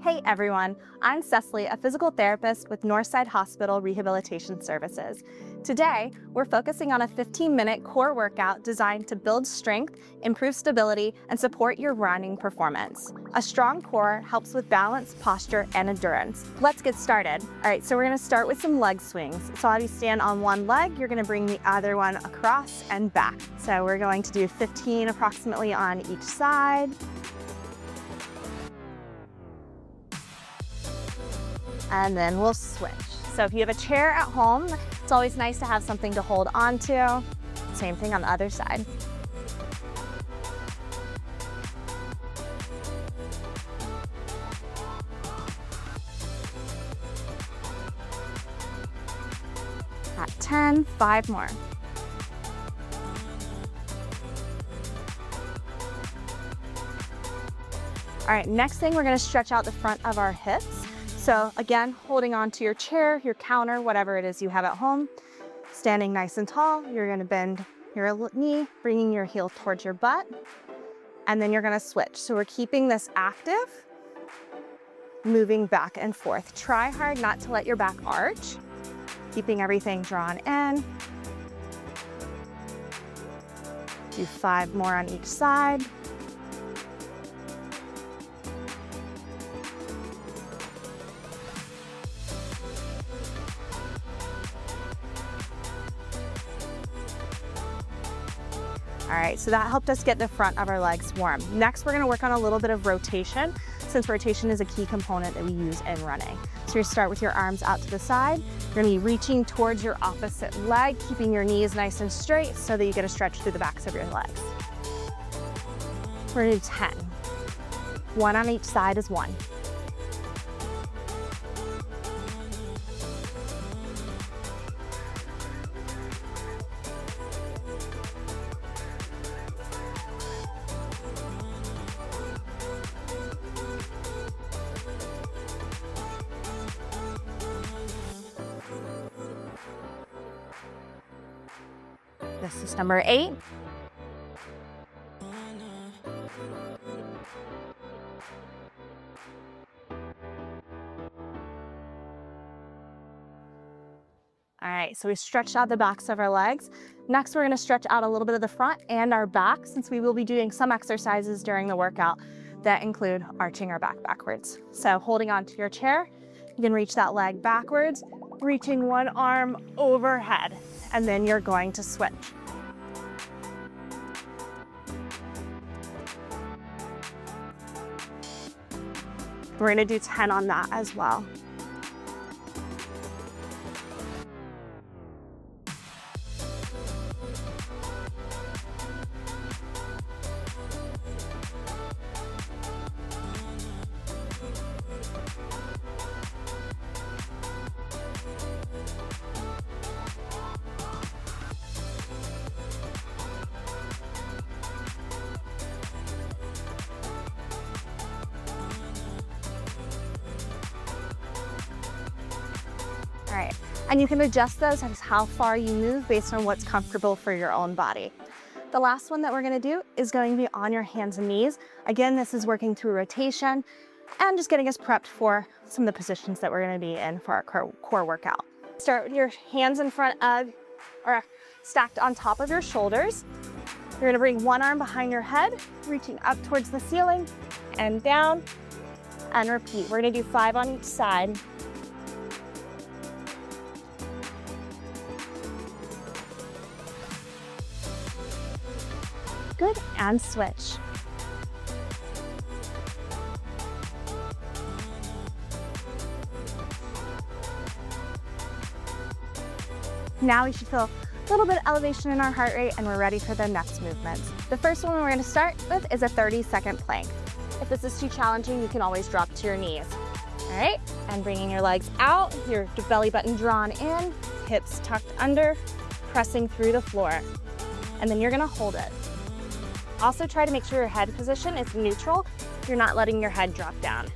Hey everyone, I'm Cecilee, a physical therapist with Northside Hospital Rehabilitation Services. Today, we're focusing on a 15-minute core workout designed to build strength, improve stability, and support your running performance. A strong core helps with balance, posture, and endurance. Let's get started. All right, so we're gonna start with some leg swings. So as you stand on one leg, you're gonna bring the other one across and back. So we're going to do 15 approximately on each side. And then we'll switch. So if you have a chair at home, it's always nice to have something to hold on to. Same thing on the other side. At 10, 5 more. All right, next thing, we're gonna stretch out the front of our hips. So again, holding on to your chair, your counter, whatever it is you have at home, standing nice and tall, you're gonna bend your knee, bringing your heel towards your butt, and then you're gonna switch. So we're keeping this active, moving back and forth. Try hard not to let your back arch, keeping everything drawn in. Do 5 more on each side. All right, so that helped us get the front of our legs warm. Next, we're gonna work on a little bit of rotation, since rotation is a key component that we use in running. So you start with your arms out to the side. You're gonna be reaching towards your opposite leg, keeping your knees nice and straight so that you get a stretch through the backs of your legs. We're gonna do 10. 1 on each side is 1. This is number 8. All right, so we stretched out the backs of our legs. Next, we're gonna stretch out a little bit of the front and our back, since we will be doing some exercises during the workout that include arching our back backwards. So holding onto your chair, you can reach that leg backwards, reaching one arm overhead, and then you're going to switch. We're gonna do 10 on that as well. All right, and you can adjust those as how far you move based on what's comfortable for your own body. The last one that we're gonna do is going to be on your hands and knees. Again, this is working through rotation and just getting us prepped for some of the positions that we're gonna be in for our core workout. Start with your hands in front of, or stacked on top of your shoulders. You're gonna bring one arm behind your head, reaching up towards the ceiling and down, and repeat. We're gonna do 5 on each side. Good, and switch. Now we should feel a little bit of elevation in our heart rate, and we're ready for the next movements. The first one we're gonna start with is a 30-second plank. If this is too challenging, you can always drop to your knees. All right, and bringing your legs out, your belly button drawn in, hips tucked under, pressing through the floor. And then you're gonna hold it. Also try to make sure your head position is neutral. You're not letting your head drop down.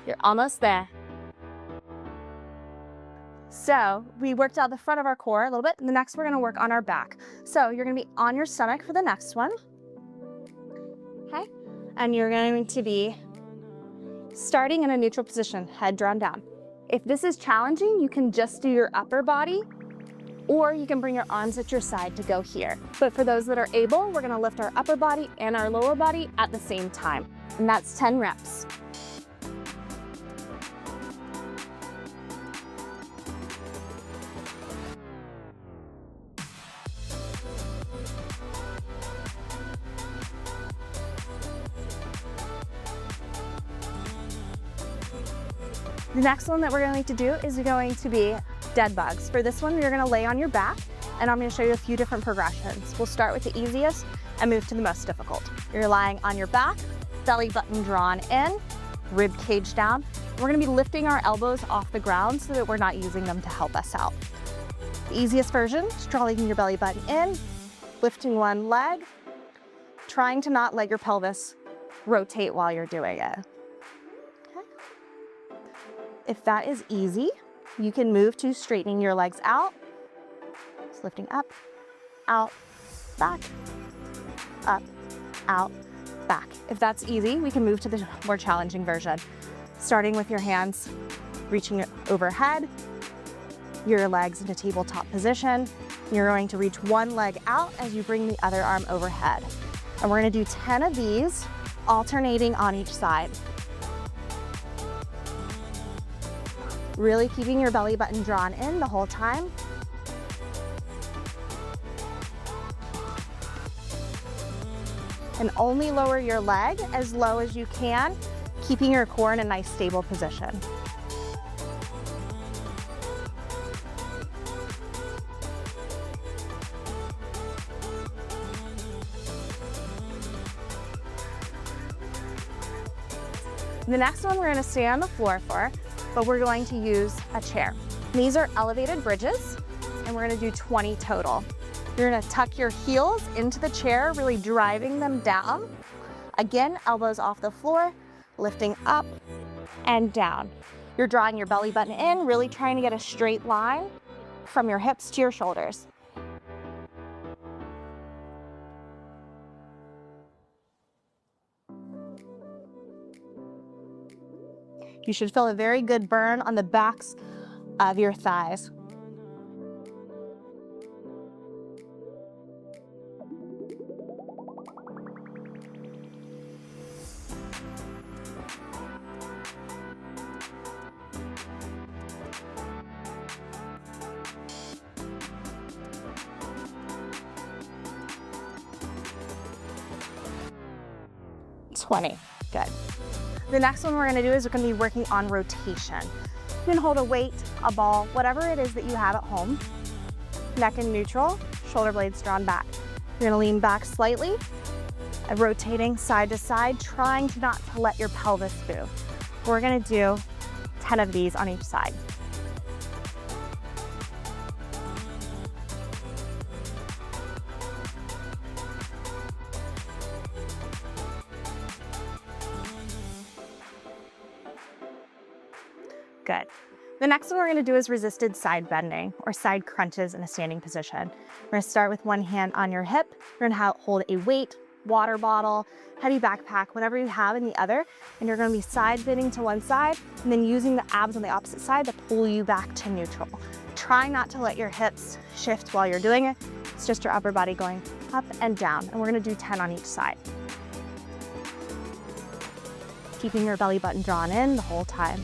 You're almost there. So we worked out the front of our core a little bit, and the next we're gonna work on our back. So you're gonna be on your stomach for the next one, okay? And you're going to be starting in a neutral position, head drawn down. If this is challenging, you can just do your upper body, or you can bring your arms at your side to go here. But for those that are able, we're gonna lift our upper body and our lower body at the same time. And that's 10 reps. The next one that we're going to do is going to be dead bugs. For this one, you're gonna lay on your back, and I'm gonna show you a few different progressions. We'll start with the easiest and move to the most difficult. You're lying on your back, belly button drawn in, rib cage down. We're gonna be lifting our elbows off the ground so that we're not using them to help us out. The easiest version is drawing your belly button in, lifting one leg, trying to not let your pelvis rotate while you're doing it. If that is easy, you can move to straightening your legs out. Just lifting up, out, back, up, out, back. If that's easy, we can move to the more challenging version. Starting with your hands reaching overhead, your legs into tabletop position. You're going to reach one leg out as you bring the other arm overhead. And we're gonna do 10 of these, alternating on each side. Really keeping your belly button drawn in the whole time. And only lower your leg as low as you can, keeping your core in a nice stable position. The next one we're gonna stay on the floor for, but we're going to use a chair. These are elevated bridges, and we're gonna do 20 total. You're gonna tuck your heels into the chair, really driving them down. Again, elbows off the floor, lifting up and down. You're drawing your belly button in, really trying to get a straight line from your hips to your shoulders. You should feel a very good burn on the backs of your thighs. Good. The next one we're gonna do is we're gonna be working on rotation. You can hold a weight, a ball, whatever it is that you have at home. Neck in neutral, shoulder blades drawn back. You're gonna lean back slightly, and rotating side to side, trying to not to let your pelvis move. We're gonna do 10 of these on each side. Good. The next one we're gonna do is resisted side bending or side crunches in a standing position. We're gonna start with one hand on your hip. You're gonna hold a weight, water bottle, heavy backpack, whatever you have in the other, and you're gonna be side bending to one side and then using the abs on the opposite side to pull you back to neutral. Try not to let your hips shift while you're doing it. It's just your upper body going up and down, and we're gonna do 10 on each side. Keeping your belly button drawn in the whole time.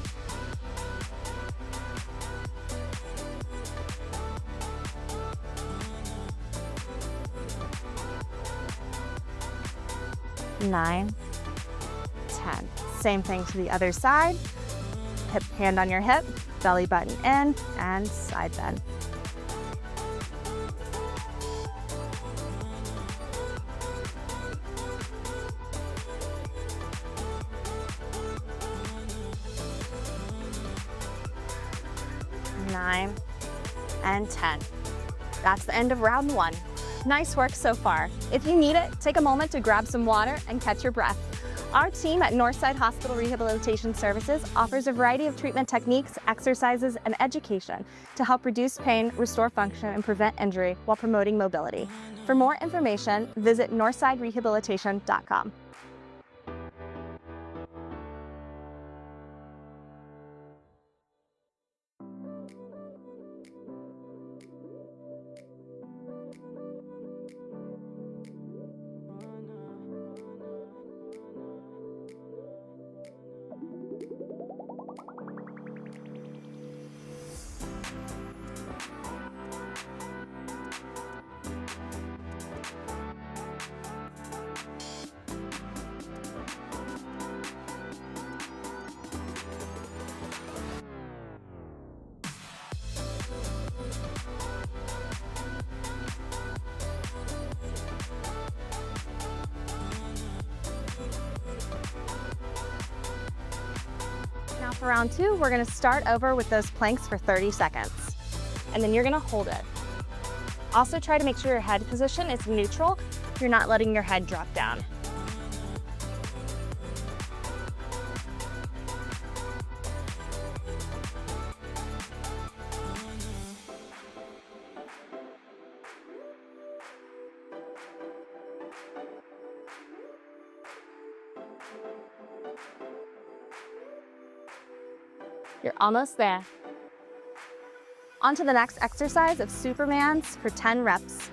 9, 10. Same thing to the other side. Hip, hand on your hip, belly button in, and side bend. Nine and 10. That's the end of round one. Nice work so far. If you need it, take a moment to grab some water and catch your breath. Our team at Northside Hospital Rehabilitation Services offers a variety of treatment techniques, exercises, and education to help reduce pain, restore function, and prevent injury while promoting mobility. For more information, visit northsiderehabilitation.com. Now for round two, we're gonna start over with those planks for 30 seconds. And then you're gonna hold it. Also try to make sure your head position is neutral. You're not letting your head drop down. You're almost there. On to the next exercise of Supermans for 10 reps.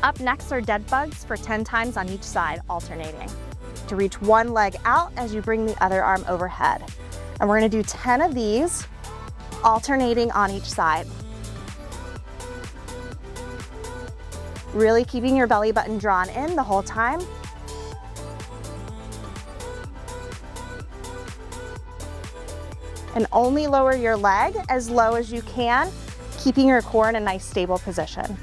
Up next are dead bugs for 10 times on each side, alternating. To reach one leg out as you bring the other arm overhead. And we're gonna do 10 of these, alternating on each side. Really keeping your belly button drawn in the whole time. And only lower your leg as low as you can, keeping your core in a nice stable position.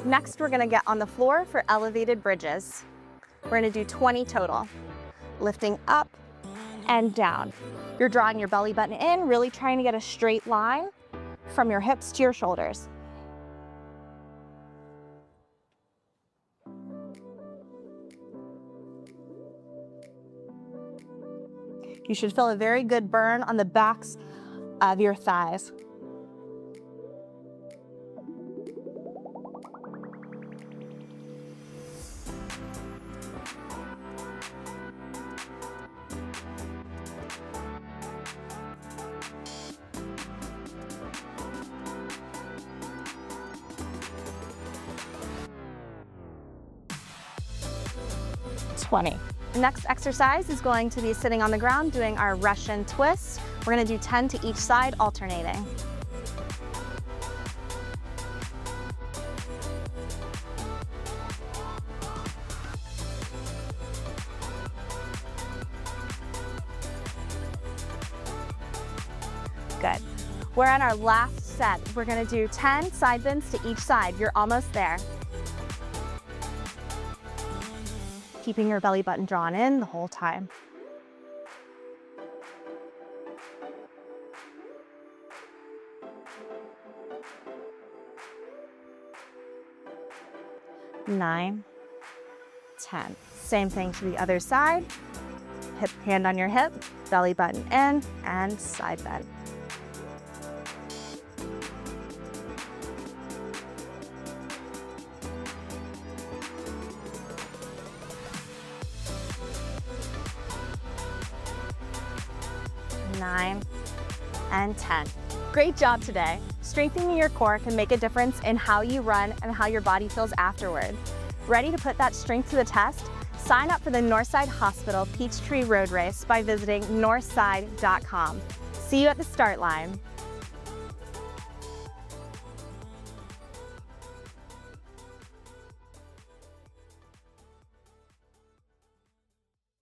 Next, we're gonna get on the floor for elevated bridges. We're gonna do 20 total, lifting up and down. You're drawing your belly button in, really trying to get a straight line from your hips to your shoulders. You should feel a very good burn on the backs of your thighs. The next exercise is going to be sitting on the ground doing our Russian twist. We're going to do 10 to each side, alternating. Good. We're on our last set. We're going to do 10 side bends to each side. You're almost there. Keeping your belly button drawn in the whole time. Nine, 10. Same thing to the other side. Hip, hand on your hip, belly button in, and side bend. Nine, and 10. Great job today. Strengthening your core can make a difference in how you run and how your body feels afterward. Ready to put that strength to the test? Sign up for the Northside Hospital Peachtree Road Race by visiting northside.com. See you at the start line.